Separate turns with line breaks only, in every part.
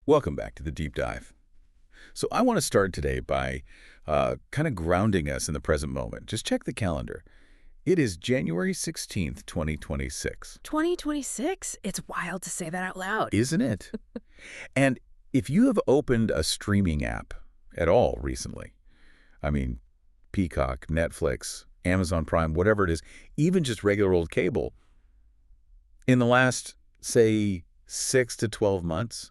Welcome back to the Deep Dive. So I want to start today by kind of grounding us in the present moment. Just check the calendar. It is January 16th, 2026.
2026? It's wild to say that out loud.
Isn't it? And if you have opened a streaming app at all recently, I mean, Peacock, Netflix, Amazon Prime, whatever it is, even just regular old cable, in the last, say, 6 to 12 months,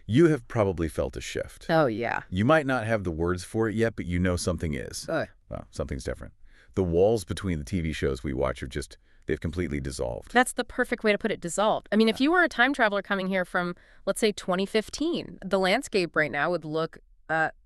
you have probably felt a shift.
Oh, yeah.
You might not have the words for it yet, but you know something is. Well, something's different. The walls between the TV shows we watch are just, they've completely dissolved.
That's the perfect way to put it, dissolved. I mean, if you were a time traveler coming here from, let's say, 2015, the landscape right now would look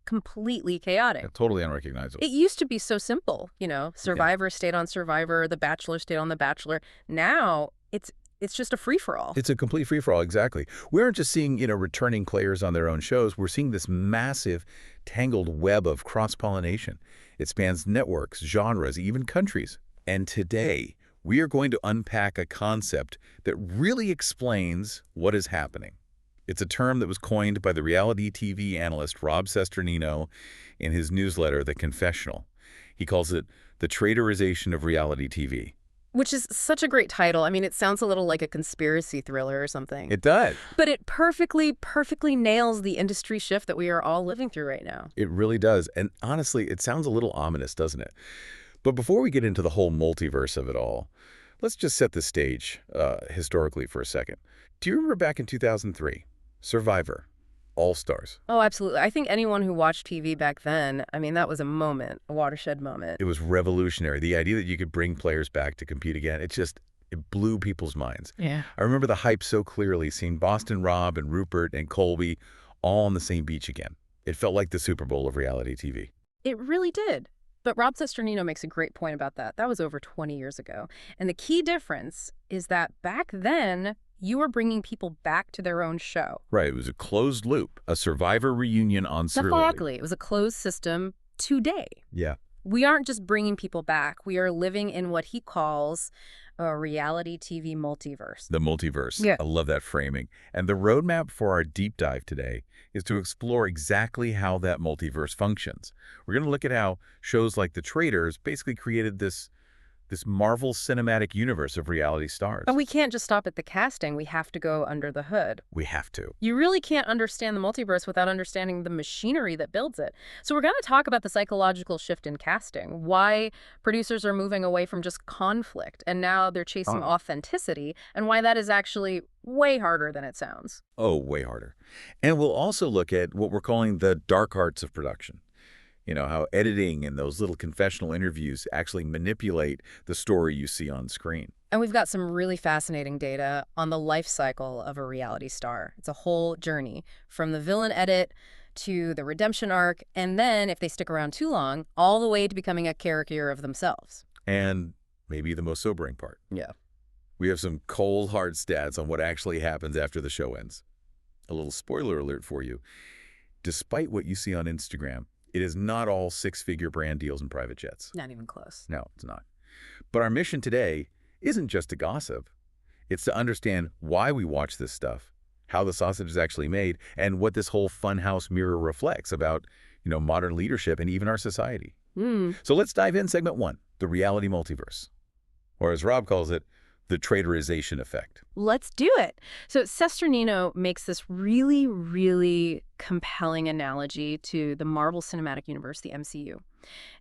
completely chaotic.
Yeah, totally unrecognizable.
It used to be so simple, you know, Survivor stayed on Survivor, The Bachelor stayed on The Bachelor. Now, it's just a free-for-all.
It's a complete free-for-all, exactly. We aren't just seeing, returning players on their own shows. We're seeing this massive, tangled web of cross-pollination. It spans networks, genres, even countries. And today, we are going to unpack a concept that really explains what is happening. It's a term that was coined by the reality TV analyst Rob Cesternino in his newsletter, The Confessional. He calls it the traitorization of reality TV.
Which is such a great title. I mean, it sounds a little like a conspiracy thriller or something.
It does.
But it perfectly nails the industry shift that we are all living through right now.
It really does. And honestly, it sounds a little ominous, doesn't it? But before we get into the whole multiverse of it all, let's just set the stage historically for a second. Do you remember back in 2003, Survivor, All-Stars?
Oh, absolutely. I think anyone who watched TV back then, I mean, that was a moment, a watershed moment.
It was revolutionary. The idea that you could bring players back to compete again, it blew people's minds.
Yeah.
I remember the hype so clearly, seeing Boston Rob and Rupert and Colby all on the same beach again. It felt like the Super Bowl of reality TV.
It really did. But Rob Cesternino makes a great point about that. That was over 20 years ago. And the key difference is that back then, you were bringing people back to their own show.
Right. It was a closed loop, a Survivor reunion on Survivor.
Exactly. It was a closed system today.
Yeah.
We aren't just bringing people back. We are living in what he calls a reality TV multiverse.
The multiverse.
Yeah.
I love that framing. And the roadmap for our deep dive today is to explore exactly how that multiverse functions. We're going to look at how shows like The Traitors basically created this Marvel cinematic universe of reality stars.
But we can't just stop at the casting. We have to go under the hood.
We have to.
You really can't understand the multiverse without understanding the machinery that builds it. So we're going to talk about the psychological shift in casting, why producers are moving away from just conflict, and now they're chasing authenticity, and why that is actually way harder than it sounds.
Oh, way harder. And we'll also look at what we're calling the dark arts of production. You know, how editing and those little confessional interviews actually manipulate the story you see on screen.
And we've got some really fascinating data on the life cycle of a reality star. It's a whole journey, from the villain edit to the redemption arc, and then, if they stick around too long, all the way to becoming a caricature of themselves.
And maybe the most sobering part.
Yeah.
We have some cold, hard stats on what actually happens after the show ends. A little spoiler alert for you. Despite what you see on Instagram, it is not all six-figure brand deals and private jets.
Not even close.
No, it's not. But our mission today isn't just to gossip. It's to understand why we watch this stuff, how the sausage is actually made, and what this whole funhouse mirror reflects about, modern leadership and even our society. So let's dive in segment 1, the reality multiverse. Or as Rob calls it, the traitorization effect.
Let's do it. So Cesternino makes this really, really compelling analogy to the Marvel Cinematic Universe, the MCU.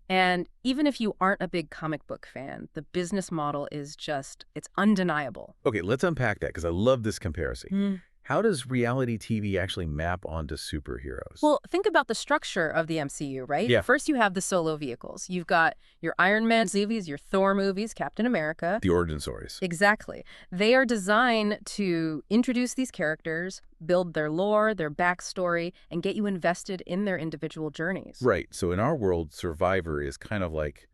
And even if you aren't a big comic book fan, the business model is it's undeniable.
Okay, let's unpack that because I love this comparison. How does reality TV actually map onto superheroes?
Well, think about the structure of the MCU, right?
Yeah.
First, you have the solo vehicles. You've got your Iron Man movies, your Thor movies, Captain America.
The origin stories.
Exactly. They are designed to introduce these characters, build their lore, their backstory, and get you invested in their individual journeys.
Right. So in our world, Survivor is kind of like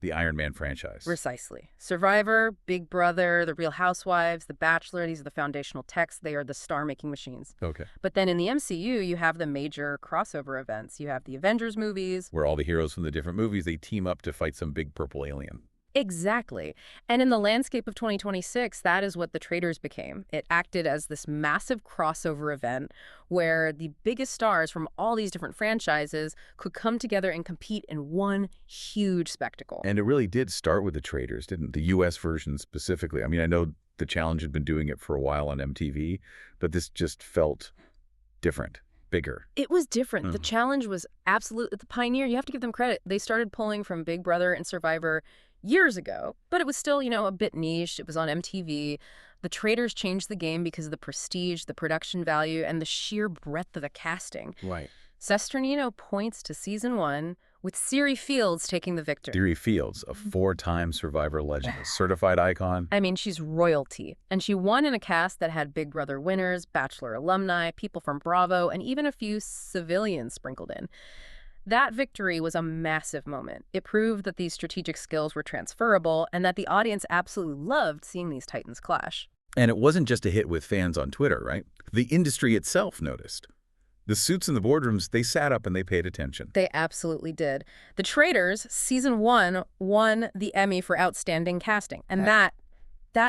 the Iron Man franchise.
Precisely. Survivor, Big Brother, The Real Housewives, The Bachelor, these are the foundational texts. They are the star-making machines.
Okay.
But then in the MCU, you have the major crossover events. You have the Avengers movies.
Where all the heroes from the different movies, they team up to fight some big purple alien.
Exactly. And in the landscape of 2026, that is what the Traitors became. It acted as this massive crossover event where the biggest stars from all these different franchises could come together and compete in one huge spectacle.
And it really did start with the Traitors, didn't it? The U.S. version specifically. I mean, I know the Challenge had been doing it for a while on MTV, but this just felt different, bigger.
It was different. The challenge was absolute. The pioneer, you have to give them credit. They started pulling from Big Brother and Survivor years ago, but it was still, a bit niche. It was on MTV. The Traitors changed the game because of the prestige, the production value, and the sheer breadth of the casting.
Right.
Sesternino points to season 1 with Siri Fields taking the victory.
Siri Fields, a 4-time Survivor legend, a certified icon.
I mean, she's royalty. And she won in a cast that had Big Brother winners, Bachelor alumni, people from Bravo, and even a few civilians sprinkled in. That victory was a massive moment. It proved that these strategic skills were transferable and that the audience absolutely loved seeing these titans clash.
And it wasn't just a hit with fans on Twitter, right? The industry itself noticed. The suits in the boardrooms, they sat up and they paid attention.
They absolutely did. The Traitors, season 1, won the Emmy for Outstanding Casting. And that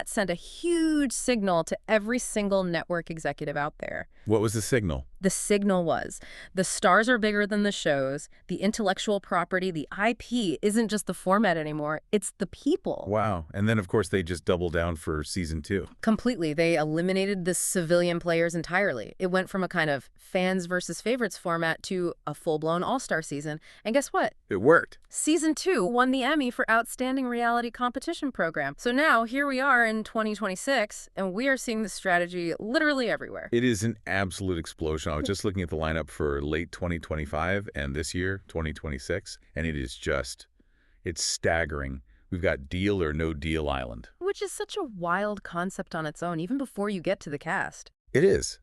sent a huge signal to every single network executive out there.
What was the signal?
The signal was, the stars are bigger than the shows, the intellectual property, the IP isn't just the format anymore, it's the people.
Wow. And then, of course, they just doubled down for season 2.
Completely. They eliminated the civilian players entirely. It went from a kind of fans versus favorites format to a full-blown all-star season. And guess what?
It worked.
Season 2 won the Emmy for Outstanding Reality Competition Program. So now, here we are in 2026, and we are seeing this strategy literally everywhere.
It is an absolute explosion. I was just looking at the lineup for late 2025 and this year, 2026, and it's staggering. We've got Deal or No Deal Island.
Which is such a wild concept on its own, even before you get to the cast.
It is.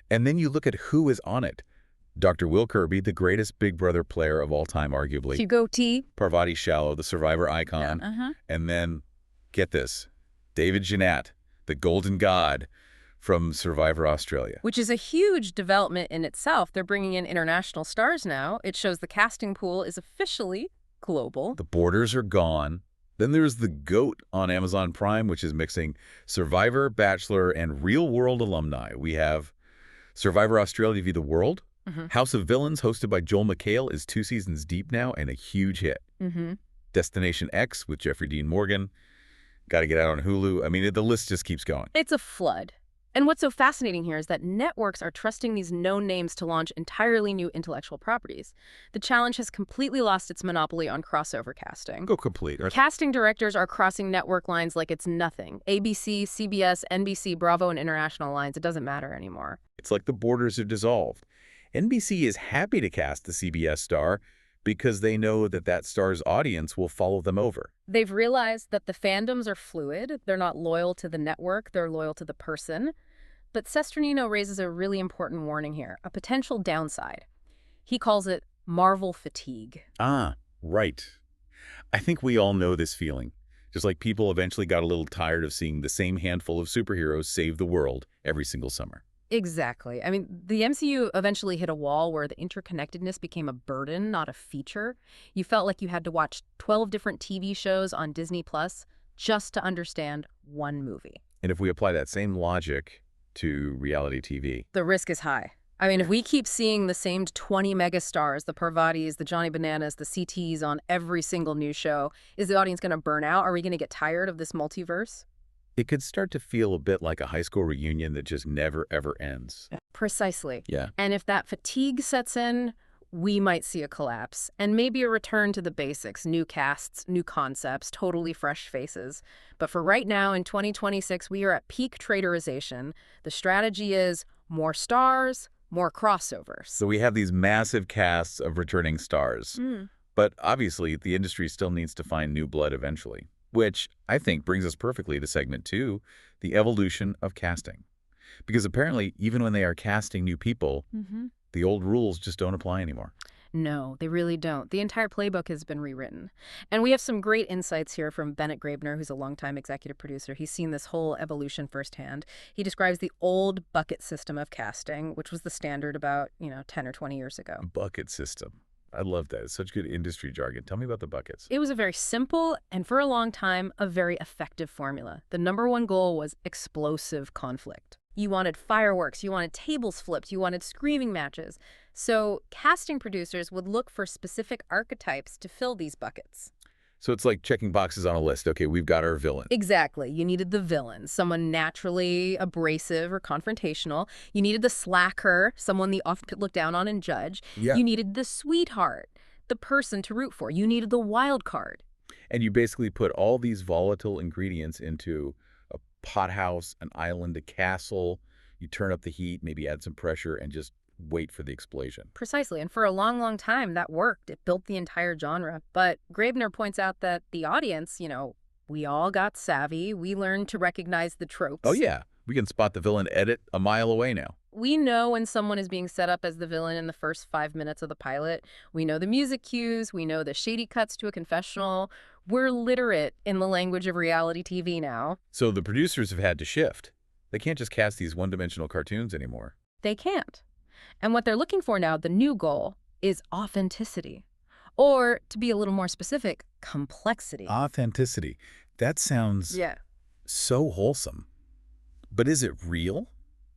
And then you look at who is on it. Dr. Will Kirby, the greatest Big Brother player of all time, arguably.
Hugo T.
Parvati Shallow, the Survivor icon.
Yeah,
And then, get this, David Jeanette, the Golden God from Survivor Australia.
Which is a huge development in itself. They're bringing in international stars now. It shows the casting pool is officially global.
The borders are gone. Then there's The GOAT on Amazon Prime, which is mixing Survivor, Bachelor, and real-world alumni. We have Survivor Australia v. The World. House of Villains, hosted by Joel McHale, is 2 seasons deep now and a huge hit. Destination X with Jeffrey Dean Morgan. Got to get out on Hulu. I mean, the list just keeps going.
It's a flood. And what's so fascinating here is that networks are trusting these known names to launch entirely new intellectual properties. The challenge has completely lost its monopoly on crossover casting.
Go complete.
Casting directors are crossing network lines like it's nothing. ABC, CBS, NBC, Bravo, and international lines. It doesn't matter anymore.
It's like the borders have dissolved. NBC is happy to cast the CBS star because they know that star's audience will follow them over.
They've realized that the fandoms are fluid. They're not loyal to the network. They're loyal to the person. But Sesternino raises a really important warning here, a potential downside. He calls it Marvel fatigue.
Ah, right. I think we all know this feeling. Just like people eventually got a little tired of seeing the same handful of superheroes save the world every single summer.
Exactly. I mean, the MCU eventually hit a wall where the interconnectedness became a burden, not a feature. You felt like you had to watch 12 different TV shows on Disney Plus just to understand one movie.
And if we apply that same logic to reality TV,
the risk is high. I mean, if we keep seeing the same 20 megastars, the Parvatis, the Johnny Bananas, the CTs on every single new show, is the audience going to burn out? Are we going to get tired of this multiverse?
It could start to feel a bit like a high school reunion that just never, ever ends.
Precisely.
Yeah.
And if that fatigue sets in, we might see a collapse. And maybe a return to the basics, new casts, new concepts, totally fresh faces. But for right now, in 2026, we are at peak traitorization. The strategy is more stars, more crossovers.
So we have these massive casts of returning stars. But obviously, the industry still needs to find new blood eventually. Which I think brings us perfectly to segment 2, the evolution of casting. Because apparently, even when they are casting new people, the old rules just don't apply anymore.
No, they really don't. The entire playbook has been rewritten. And we have some great insights here from Bennett Graebner, who's a longtime executive producer. He's seen this whole evolution firsthand. He describes the old bucket system of casting, which was the standard about, 10 or 20 years ago.
Bucket system. I love that. It's such good industry jargon. Tell me about the buckets.
It was a very simple and, for a long time, a very effective formula. The number one goal was explosive conflict. You wanted fireworks, you wanted tables flipped, you wanted screaming matches. So casting producers would look for specific archetypes to fill these buckets.
So it's like checking boxes on a list. Okay, we've got our villain.
Exactly. You needed the villain, someone naturally abrasive or confrontational. You needed the slacker, someone the often look down on and judge.
Yeah.
You needed the sweetheart, the person to root for. You needed the wild card.
And you basically put all these volatile ingredients into a pothouse, an island, a castle. You turn up the heat, maybe add some pressure, and just wait for the explosion.
Precisely. And for a long, long time, that worked. It built the entire genre. But Graebner points out that the audience, we all got savvy. We learned to recognize the tropes.
Oh, yeah. We can spot the villain edit a mile away now.
We know when someone is being set up as the villain in the first 5 minutes of the pilot. We know the music cues. We know the shady cuts to a confessional. We're literate in the language of reality TV now.
So the producers have had to shift. They can't just cast these one-dimensional cartoons anymore.
They can't. And what they're looking for now, the new goal, is authenticity. Or, to be a little more specific, complexity.
Authenticity. That sounds so wholesome. But is it real?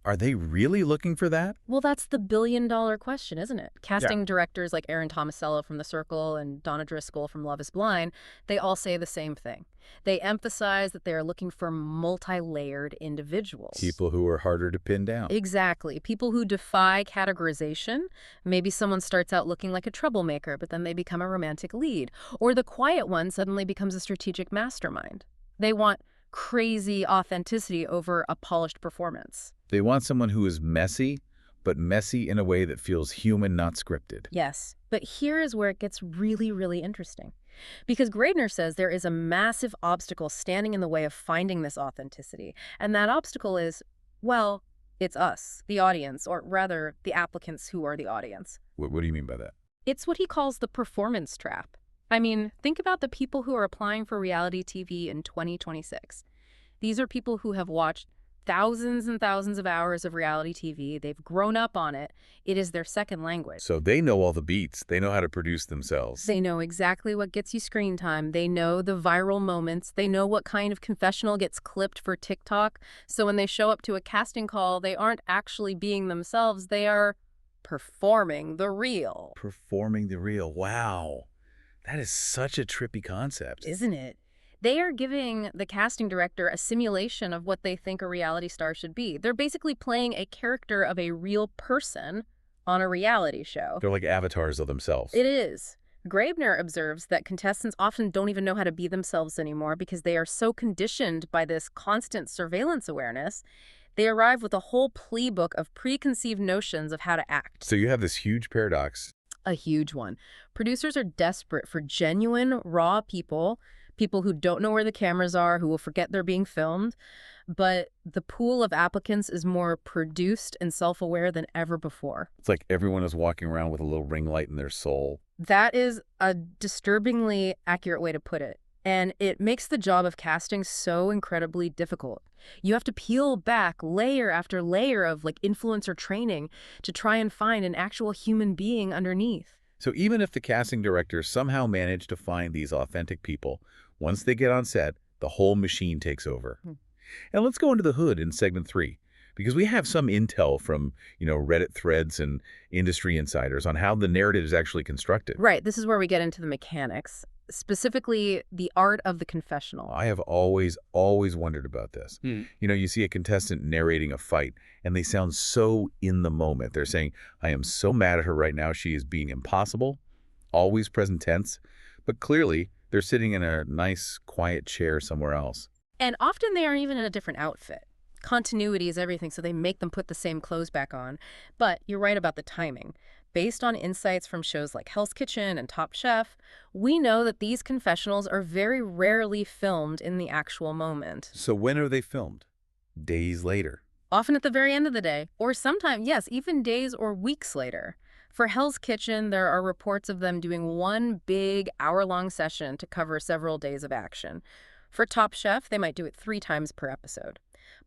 Are they really looking for that?
Well, that's the billion-dollar question, isn't it? Casting directors like Aaron Tomasello from The Circle and Donna Driscoll from Love is Blind, they all say the same thing. They emphasize that they are looking for multi-layered individuals.
People who are harder to pin down.
Exactly. People who defy categorization. Maybe someone starts out looking like a troublemaker, but then they become a romantic lead. Or the quiet one suddenly becomes a strategic mastermind. They want crazy authenticity over a polished performance.
They want someone who is messy, but messy in a way that feels human, not scripted.
Yes, but here is where it gets really, really interesting. Because Graebner says there is a massive obstacle standing in the way of finding this authenticity. And that obstacle is, well, it's us, the audience, or rather, the applicants who are the audience.
What do you mean by that?
It's what he calls the performance trap. I mean, think about the people who are applying for reality TV in 2026. These are people who have watched thousands and thousands of hours of reality TV. They've grown up on it. It is their second language.
So they know all the beats. They know how to produce themselves.
They know exactly what gets you screen time. They know the viral moments. They know what kind of confessional gets clipped for TikTok. So when they show up to a casting call, they aren't actually being themselves. They are performing the real.
Performing the real. Wow. That is such a trippy concept.
Isn't it? They are giving the casting director a simulation of what they think a reality star should be. They're basically playing a character of a real person on a reality show.
They're like avatars of themselves.
It is. Graebner observes that contestants often don't even know how to be themselves anymore because they are so conditioned by this constant surveillance awareness. They arrive with a whole playbook of preconceived notions of how to act.
So you have this huge paradox.
A huge one. Producers are desperate for genuine, raw people who don't know where the cameras are, who will forget they're being filmed. But the pool of applicants is more produced and self-aware than ever before.
It's like everyone is walking around with a little ring light in their soul.
That is a disturbingly accurate way to put it. And it makes the job of casting so incredibly difficult. You have to peel back layer after layer of influencer training to try and find an actual human being underneath.
So even if the casting directors somehow manage to find these authentic people, once they get on set, the whole machine takes over. And let's go into the hood in segment 3, because we have some intel from, Reddit threads and industry insiders on how the narrative is actually constructed.
Right. This is where we get into the mechanics, specifically the art of the confessional.
I have always wondered about this. You see a contestant narrating a fight, and they sound so in the moment. They're saying, I am so mad at her right now. She is being impossible, always present tense. But clearly, they're sitting in a nice, quiet chair somewhere else.
And often they aren't even in a different outfit. Continuity is everything, so they make them put the same clothes back on. But you're right about the timing. Based on insights from shows like Hell's Kitchen and Top Chef, we know that these confessionals are very rarely filmed in the actual moment.
So when are they filmed? Days later.
Often at the very end of the day, or sometimes, yes, even days or weeks later. For Hell's Kitchen, there are reports of them doing one big hour-long session to cover several days of action. For Top Chef, they might do it 3 times per episode.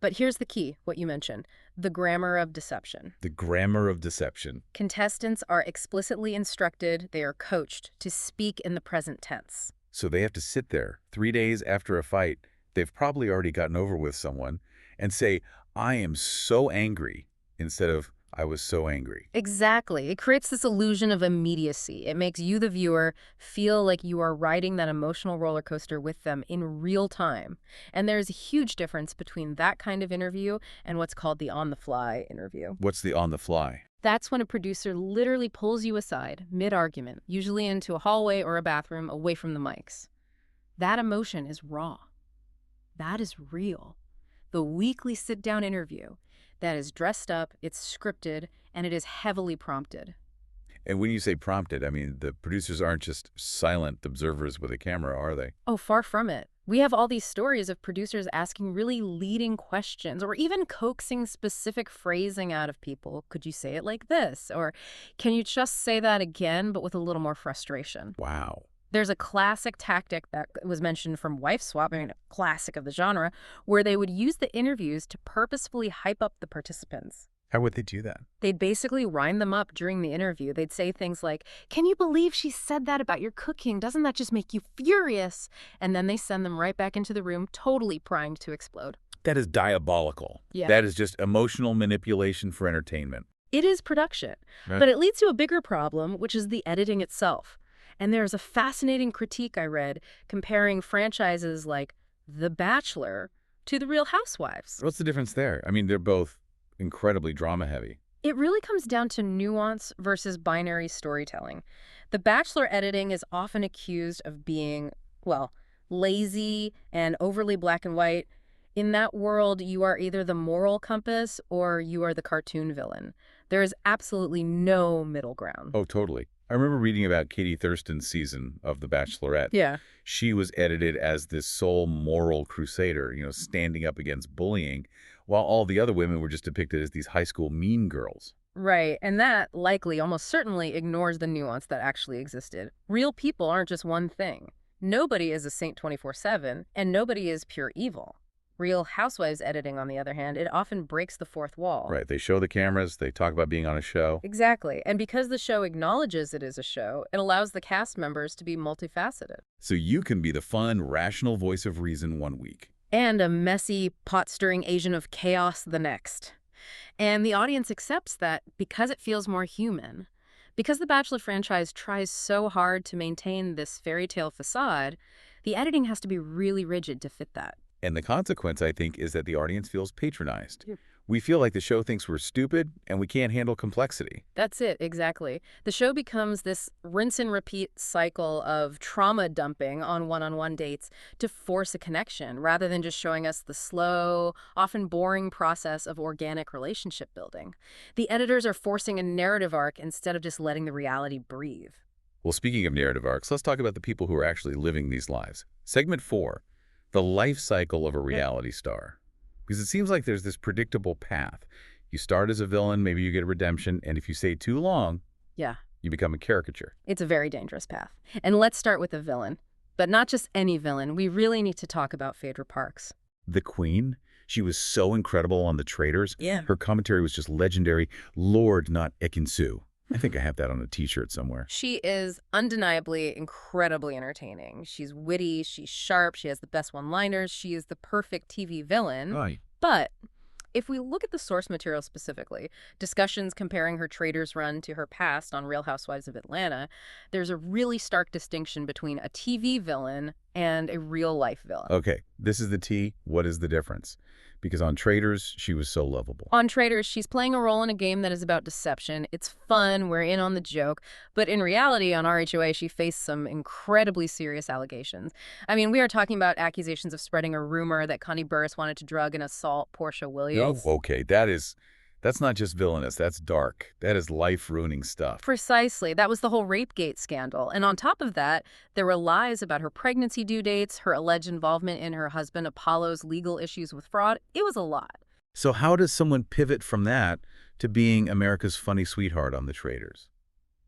But here's the key, what you mentioned, the grammar of deception.
The grammar of deception.
Contestants are explicitly instructed, they are coached to speak in the present tense.
So they have to sit there 3 days after a fight, they've probably already gotten over with someone, and say, I am so angry, instead of, I was so angry.
Exactly. It creates this illusion of immediacy. It makes you, the viewer, feel like you are riding that emotional roller coaster with them in real time. And there's a huge difference between that kind of interview and what's called the on-the-fly interview.
What's the on the fly?
That's when a producer literally pulls you aside, mid-argument, usually into a hallway or a bathroom away from the mics. That emotion is raw. That is real. The weekly sit-down interview that is dressed up, it's scripted, and it is heavily prompted.
And when you say prompted, I mean, the producers aren't just silent observers with a camera, are they?
Oh, far from it. We have all these stories of producers asking really leading questions or even coaxing specific phrasing out of people. Could you say it like this? Or can you just say that again, but with a little more frustration?
Wow.
There's a classic tactic that was mentioned from Wife Swap, I mean, a classic of the genre, where they would use the interviews to purposefully hype up the participants.
How would they do that?
They'd basically wind them up during the interview. They'd say things like, can you believe she said that about your cooking? Doesn't that just make you furious? And then they send them right back into the room, totally primed to explode.
That is diabolical.
Yeah.
That is just emotional manipulation for entertainment.
It is production,
Right.
but it leads to a bigger problem, which is the editing itself. And there's a fascinating critique I read comparing franchises like The Bachelor to The Real Housewives.
What's the difference there? I mean, they're both incredibly drama heavy.
It really comes down to nuance versus binary storytelling. The Bachelor editing is often accused of being, well, lazy and overly black and white. In that world, you are either the moral compass or you are the cartoon villain. There is absolutely no middle ground.
Oh, totally. I remember reading about Katie Thurston's season of The Bachelorette.
Yeah.
She was edited as this sole moral crusader, standing up against bullying, while all the other women were just depicted as these high school mean girls.
Right, and that likely, almost certainly, ignores the nuance that actually existed. Real people aren't just one thing. Nobody is a saint 24/7, and nobody is pure evil. Real Housewives editing, on the other hand, it often breaks the fourth wall.
Right. They show the cameras. They talk about being on a show.
Exactly, and because the show acknowledges it is a show, it allows the cast members to be multifaceted.
So you can be the fun, rational voice of reason one week.
And a messy, pot-stirring agent of chaos the next. And the audience accepts that because it feels more human. Because the Bachelor franchise tries so hard to maintain this fairy tale facade, the editing has to be really rigid to fit that.
And the consequence, I think, is that the audience feels patronized.
Yeah.
We feel like the show thinks we're stupid and we can't handle complexity.
That's it, exactly. The show becomes this rinse and repeat cycle of trauma dumping on one-on-one dates to force a connection, rather than just showing us the slow, often boring process of organic relationship building. The editors are forcing a narrative arc instead of just letting the reality breathe.
Well, speaking of narrative arcs, let's talk about the people who are actually living these lives. Segment 4, the life cycle of a reality star. Because it seems like there's this predictable path. You start as a villain, maybe you get a redemption, and if you stay too long,
Yeah,
you become a caricature.
it's a very dangerous path. And let's start with a villain. But not just any villain. We really need to talk about Phaedra Parks.
The Queen, she was so incredible on the Traitors.
Yeah.
Her commentary was just legendary. Lord, not Ekinsu. I think I have that on a t-shirt somewhere.
She is undeniably incredibly entertaining. She's witty, she's sharp, she has the best one-liners, she is the perfect TV villain.
Right.
But if we look at the source material specifically, discussions comparing her Traitors run to her past on Real Housewives of Atlanta, there's a really stark distinction between a TV villain and a real-life villain.
Okay, this is the T. What is the difference? Because on Traitors, she was so lovable.
On Traitors, she's playing a role in a game that is about deception. It's fun, we're in on the joke. But in reality, on RHOA, she faced some incredibly serious allegations. I mean, we are talking about accusations of spreading a rumor that Connie Burris wanted to drug and assault Portia Williams.
Oh, okay, that's not just villainous, that's dark. That is life-ruining stuff.
Precisely. That was the whole Rapegate scandal. And on top of that, there were lies about her pregnancy due dates, her alleged involvement in her husband Apollo's legal issues with fraud. It was a lot.
So how does someone pivot from that to being America's funny sweetheart on the Traitors?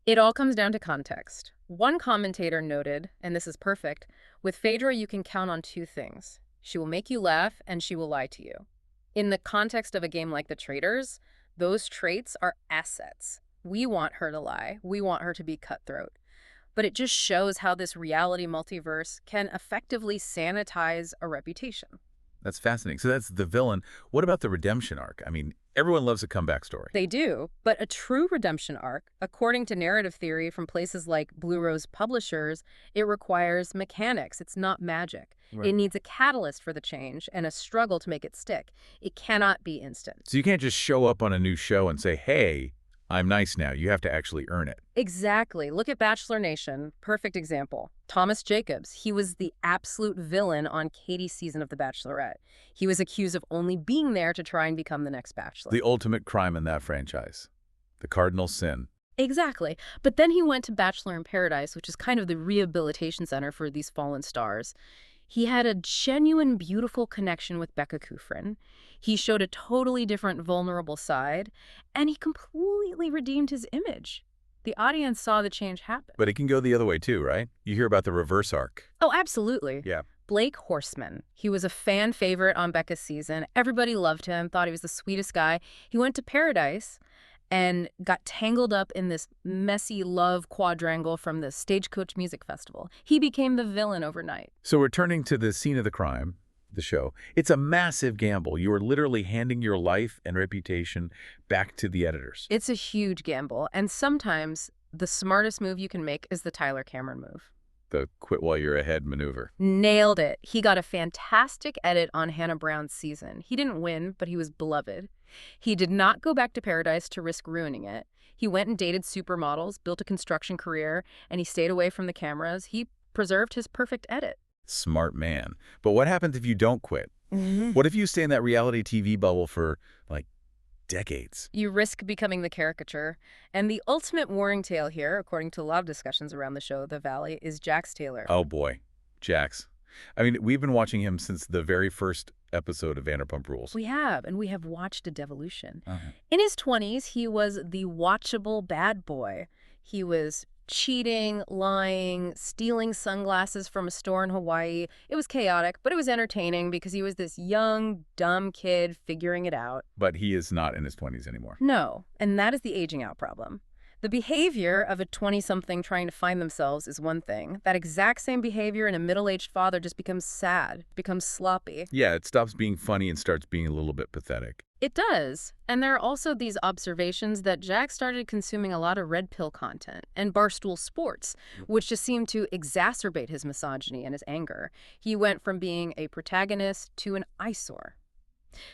It all comes down to context. One commentator noted, and this is perfect, with Phaedra you can count on two things. She will make you laugh and she will lie to you. In the context of a game like the Traitors, those traits are assets. We want her to lie. We want her to be cutthroat. But it just shows how this reality multiverse can effectively sanitize a reputation.
That's fascinating. So that's the villain. What about the redemption arc? I mean, everyone loves a comeback story.
They do, but a true redemption arc, according to narrative theory from places like Blue Rose Publishers, it requires mechanics. It's not magic.
Right.
It needs a catalyst for the change and a struggle to make it stick. It cannot be instant.
So you can't just show up on a new show and say, hey, I'm nice now. You have to actually earn it.
Exactly. Look at Bachelor Nation. Perfect example. Thomas Jacobs. He was the absolute villain on Katie's season of The Bachelorette. He was accused of only being there to try and become the next Bachelor.
The ultimate crime in that franchise. The cardinal sin.
Exactly. But then he went to Bachelor in Paradise, which is kind of the rehabilitation center for these fallen stars. He had a genuine, beautiful connection with Becca Kufrin. He showed a totally different, vulnerable side, and he completely redeemed his image. The audience saw the change happen.
But it can go the other way too, right? You hear about the reverse arc.
Oh, absolutely.
Yeah.
Blake Horseman. He was a fan favorite on Becca's season. Everybody loved him, thought he was the sweetest guy. He went to Paradise and got tangled up in this messy love quadrangle from the Stagecoach Music Festival. He became the villain overnight.
So returning to the scene of the crime, the show, it's a massive gamble. You are literally handing your life and reputation back to the editors.
It's a huge gamble, and sometimes the smartest move you can make is the Tyler Cameron move.
The quit while you're ahead maneuver.
Nailed it. He got a fantastic edit on Hannah Brown's season. He didn't win, but he was beloved. He did not go back to Paradise to risk ruining it. He went and dated supermodels, built a construction career, and he stayed away from the cameras. He preserved his perfect edit.
Smart man. But what happens if you don't quit? What if you stay in that reality TV bubble for, like, decades?
You risk becoming the caricature. And the ultimate warning tale here, according to a lot of discussions around the show The Valley, is Jax Taylor.
Oh, boy. Jax. I mean, we've been watching him since the very first episode of Vanderpump Rules.
We have, and we have watched a devolution.
Uh-huh.
In his 20s, he was the watchable bad boy. He was cheating, lying, stealing sunglasses from a store in Hawaii. It was chaotic, but it was entertaining because he was this young, dumb kid figuring it out.
But he is not in his 20s anymore.
No, and that is the aging out problem. The behavior of a 20-something trying to find themselves is one thing. That exact same behavior in a middle-aged father just becomes sad, becomes sloppy.
Yeah, it stops being funny and starts being a little bit pathetic.
It does. And there are also these observations that Jack started consuming a lot of red pill content and barstool sports, which just seemed to exacerbate his misogyny and his anger. He went from being a protagonist to an eyesore.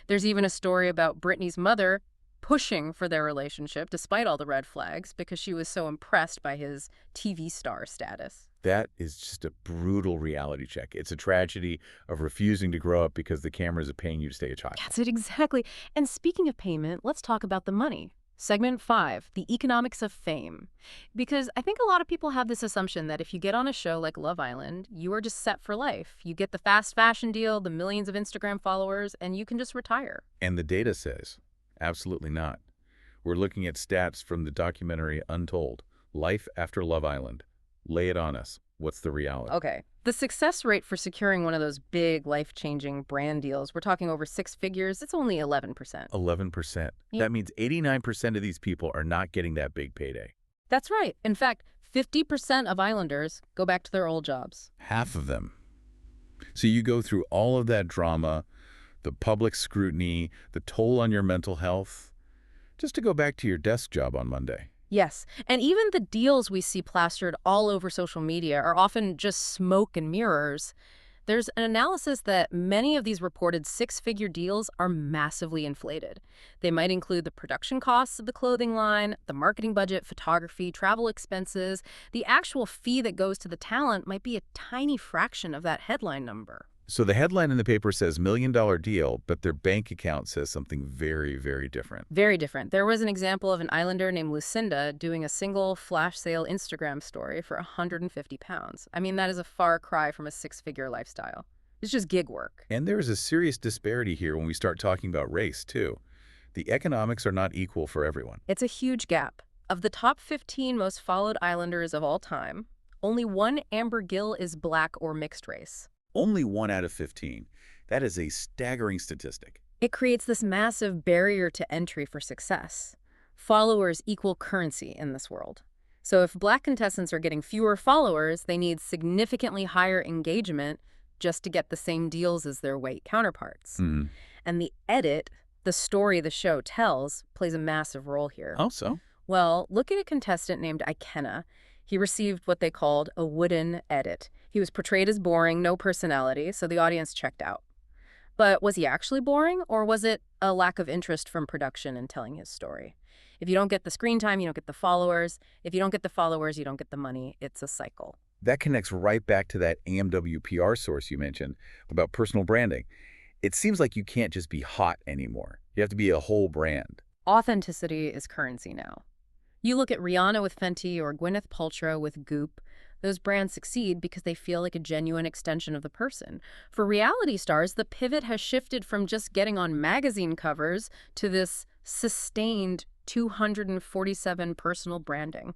There's even a story about Britney's mother pushing for their relationship despite all the red flags because she was so impressed by his TV star status.
That is just a brutal reality check. It's a tragedy of refusing to grow up because the cameras are paying you to stay a child.
That's it, exactly. And speaking of payment, let's talk about the money. Segment 5, the economics of fame. Because I think a lot of people have this assumption that if you get on a show like Love Island, you are just set for life. You get the fast fashion deal, the millions of Instagram followers, and you can just retire.
And the data says, absolutely not. We're looking at stats from the documentary Untold, Life After Love Island. Lay it on us. What's the reality?
Okay. The success rate for securing one of those big, life-changing brand deals, we're talking over 6 figures, it's only 11%.
11%.
Yeah.
That means 89% of these people are not getting that big payday.
That's right. In fact, 50% of Islanders go back to their old jobs.
Half of them. So you go through all of that drama, the public scrutiny, the toll on your mental health, just to go back to your desk job on Monday.
Yes, and even the deals we see plastered all over social media are often just smoke and mirrors. There's an analysis that many of these reported 6-figure deals are massively inflated. They might include the production costs of the clothing line, the marketing budget, photography, travel expenses. The actual fee that goes to the talent might be a tiny fraction of that headline number.
So the headline in the paper says $1 million deal, but their bank account says something very, very different.
Very different. There was an example of an Islander named Lucinda doing a single flash sale Instagram story for £150. I mean, that is a far cry from a 6-figure lifestyle. It's just gig work.
And there is a serious disparity here when we start talking about race, too. The economics are not equal for everyone.
It's a huge gap. Of the top 15 most followed Islanders of all time, only one Amber Gill is Black or mixed race.
Only 1 out of 15. That is a staggering statistic.
It creates this massive barrier to entry for success. Followers equal currency in this world. So if Black contestants are getting fewer followers, they need significantly higher engagement just to get the same deals as their white counterparts.
Hmm.
And the edit, the story the show tells, plays a massive role here.
Oh, so?
Well, look at a contestant named Ikenna. He received what they called a wooden edit. He was portrayed as boring, no personality, so the audience checked out. But was he actually boring, or was it a lack of interest from production in telling his story? If you don't get the screen time, you don't get the followers. If you don't get the followers, you don't get the money. It's a cycle.
That connects right back to that AMW PR source you mentioned about personal branding. It seems like you can't just be hot anymore. You have to be a whole brand.
Authenticity is currency now. You look at Rihanna with Fenty or Gwyneth Paltrow with Goop. Those brands succeed because they feel like a genuine extension of the person. For reality stars, the pivot has shifted from just getting on magazine covers to this sustained 247 personal branding.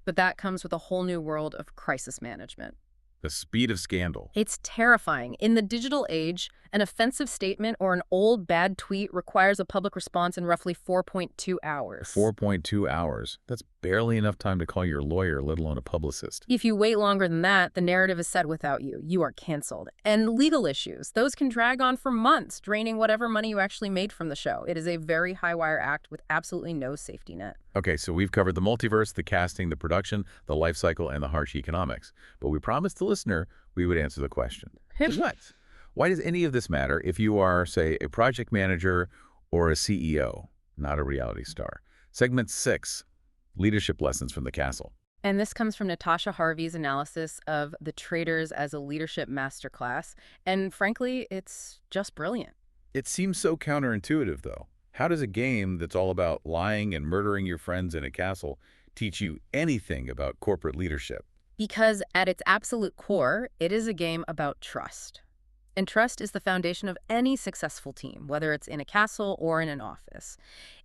But that comes with a whole new world of crisis management.
The speed of scandal.
It's terrifying. In the digital age, an offensive statement or an old bad tweet requires a public response in roughly 4.2 hours.
4.2 hours. That's barely enough time to call your lawyer, let alone a publicist.
If you wait longer than that, the narrative is said without you. You are canceled. And legal issues, those can drag on for months, draining whatever money you actually made from the show. It is a very high-wire act with absolutely no safety net.
Okay, so we've covered the multiverse, the casting, the production, the life cycle, and the harsh economics. But we promised the listener we would answer the question. What? Why does any of this matter if you are, say, a project manager or a CEO, not a reality star? Segment 6, Leadership Lessons from the Castle.
And this comes from Natasha Harvey's analysis of the Traitors as a leadership masterclass. And frankly, it's just brilliant.
It seems so counterintuitive, though. How does a game that's all about lying and murdering your friends in a castle teach you anything about corporate leadership?
Because at its absolute core, it is a game about trust. And trust is the foundation of any successful team, whether it's in a castle or in an office.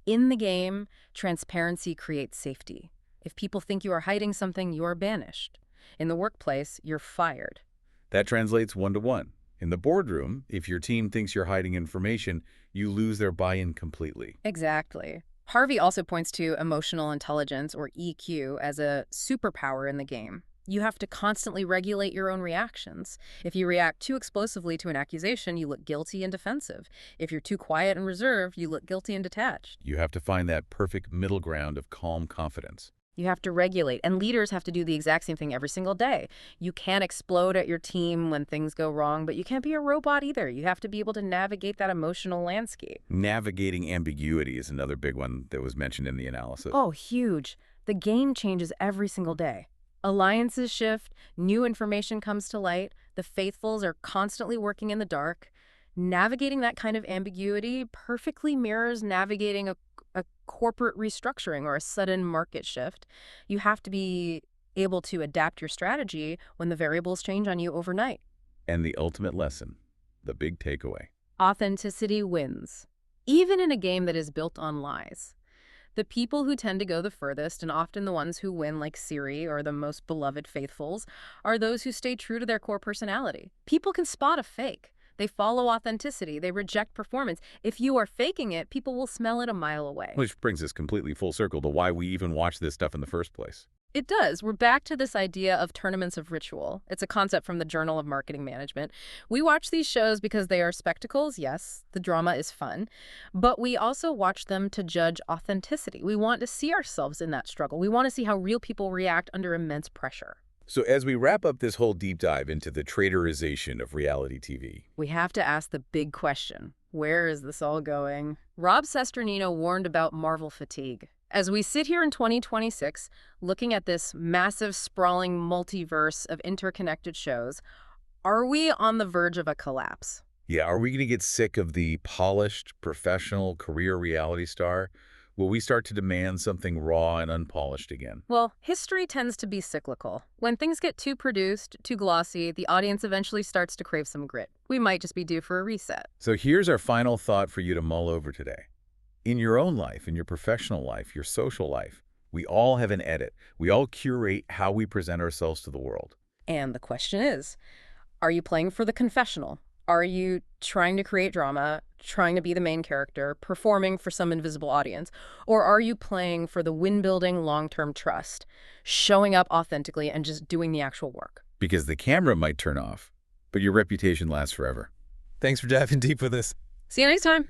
In the game, transparency creates safety. If people think you are hiding something, you are banished. In the workplace, you're fired.
That translates one-to-one. In the boardroom, if your team thinks you're hiding information, you lose their buy-in completely.
Exactly. Harvey also points to emotional intelligence, or EQ, as a superpower in the game. You have to constantly regulate your own reactions. If you react too explosively to an accusation, you look guilty and defensive. If you're too quiet and reserved, you look guilty and detached.
You have to find that perfect middle ground of calm confidence.
You have to regulate, and leaders have to do the exact same thing every single day. You can't explode at your team when things go wrong, but you can't be a robot either. You have to be able to navigate that emotional landscape.
Navigating ambiguity is another big one that was mentioned in the analysis.
Oh, huge. The game changes every single day. Alliances shift, new information comes to light, the faithfuls are constantly working in the dark. Navigating that kind of ambiguity perfectly mirrors navigating a corporate restructuring or a sudden market shift. You have to be able to adapt your strategy when the variables change on you overnight.
And the ultimate lesson, the big takeaway.
Authenticity wins, even in a game that is built on lies. The people who tend to go the furthest, and often the ones who win, like Siri or the most beloved faithfuls, are those who stay true to their core personality. People can spot a fake. They follow authenticity. They reject performance. If you are faking it, people will smell it a mile away.
Which brings us completely full circle to why we even watch this stuff in the first place.
It does. We're back to this idea of tournaments of ritual. It's a concept from the Journal of Marketing Management. We watch these shows because they are spectacles. Yes, the drama is fun. But we also watch them to judge authenticity. We want to see ourselves in that struggle. We want to see how real people react under immense pressure.
So as we wrap up this whole deep dive into the traitorization of reality TV,
we have to ask the big question. Where is this all going? Rob Cesternino warned about Marvel fatigue. As we sit here in 2026, looking at this massive, sprawling multiverse of interconnected shows, are we on the verge of a collapse?
yeah, are we going to get sick of the polished, professional, career reality star? Will we start to demand something raw and unpolished again?
Well, history tends to be cyclical. When things get too produced, too glossy, the audience eventually starts to crave some grit. We might just be due for a reset.
So here's our final thought for you to mull over today. In your own life, in your professional life, your social life, we all have an edit. We all curate how we present ourselves to the world.
And the question is, are you playing for the confessional, Are you trying to create drama, trying to be the main character, performing for some invisible audience? Or are you playing for the win-building long-term trust, showing up authentically and just doing the actual work?
Because the camera might turn off, but your reputation lasts forever.
Thanks for diving deep with us.
See you next time.